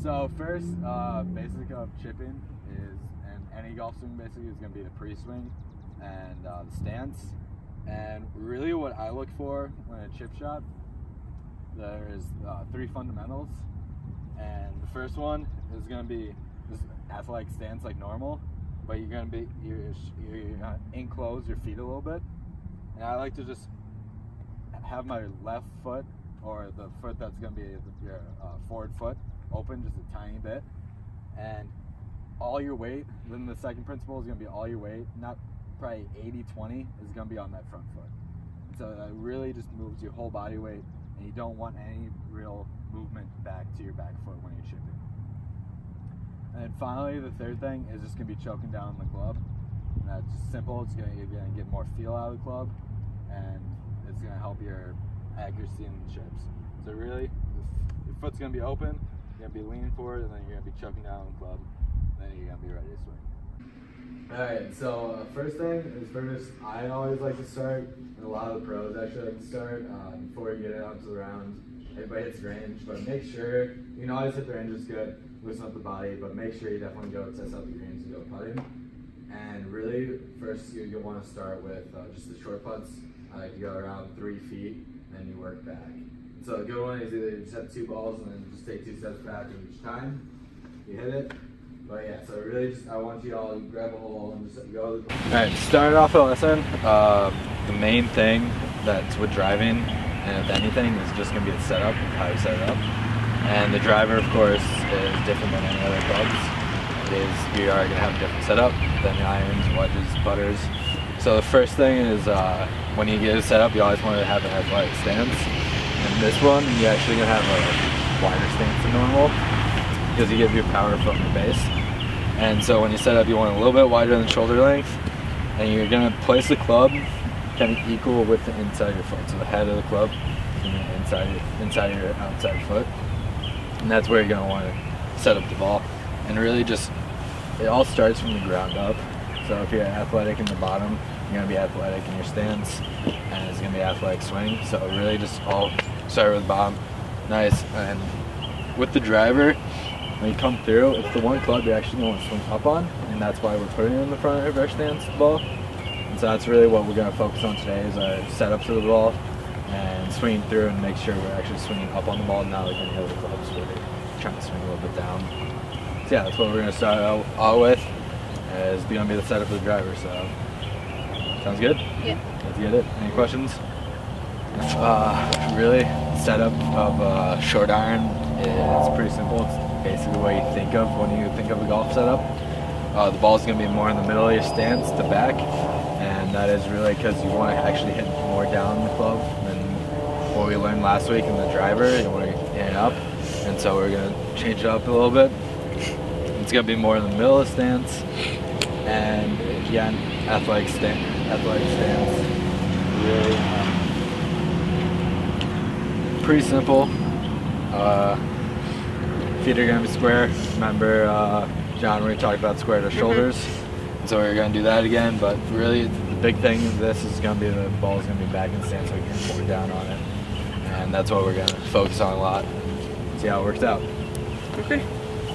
So first, basic of chipping is, and any golf swing basically is going to be the pre-swing and the stance. And really what I look for when a chip shot, there's 3 fundamentals. And the first one is going to be just athletic stance like normal, but you're going to enclose your feet a little bit. And I like to just have my left foot, or the foot that's going to be your forward foot, open just a tiny bit, and all your weight, then the second principle is going to be all your weight, not probably 80-20, is going to be on that front foot. So that really just moves your whole body weight, and you don't want any real movement back to your back foot when you're chipping. And then finally, the third thing is just going to be choking down the club. And that's just simple. You're going to get more feel out of the club, and it's going to help your accuracy in the chips. So really, your foot's going to be open, you're going to be leaning forward, and then you're going to be choking down the club, and then you're going to be ready to swing. Alright, so first thing is first, I always like to start, and a lot of the pros actually like to start, before you get it out to the round. Everybody hits range, but make sure, you can always hit the range is good, loosen up the body, but make sure you definitely go test out the greens and go putting. And really, first you'll want to start with just the short putts. I like to go around 3 feet, and then you work back. So a good one is either you just have 2 balls and then just take 2 steps back each time you hit it. But yeah, so really just, I want you all to grab a hole and just go. Alright, starting off the lesson, the main thing that's with driving, and if anything, is just going to be the setup, how you set it up. And the driver, of course, is different than any other clubs. You are going to have a different setup than the irons, wedges, putters. So the first thing is when you get it set up, you always want to have an athletic stance. And this one, you're actually going to have a wider stance than normal because you give your power from the base. And so when you set up, you want a little bit wider than shoulder length, and you're going to place the club kind of equal with the inside of your foot. So the head of the club and inside your outside foot. And that's where you're going to want to set up the ball. And really just, it all starts from the ground up. So if you're athletic in the bottom, you're going to be athletic in your stance, and it's going to be athletic swing. So really just all start with the bottom. Nice. And with the driver, when you come through, it's the one club you're actually going to want to swing up on, and that's why we're putting it in the front of our stance ball. And so that's really what we're going to focus on today, is our setup for the ball and swinging through and make sure we're actually swinging up on the ball, not like any other clubs where they're trying to swing a little bit down. So yeah, that's what we're going to start out with, is going to be the setup for the driver. So sounds good? Yeah. Let's get it. Any questions? Really, setup of short iron is pretty simple. It's basically what you think of when you think of a golf setup. The ball is going to be more in the middle of your stance to back, and that is really because you want to actually hit more down the club than what we learned last week in the driver. You want to get it up, and so we're going to change it up a little bit. It's going to be more in the middle of the stance, and again, athletic stance. Really pretty simple. Feet are going to be square. Remember, John, we talked about square to shoulders. So we're going to do that again, but really the big thing of this is going to be the ball is going to be back in stance so we can more down on it. And that's what we're going to focus on a lot. See how it works out. Okay.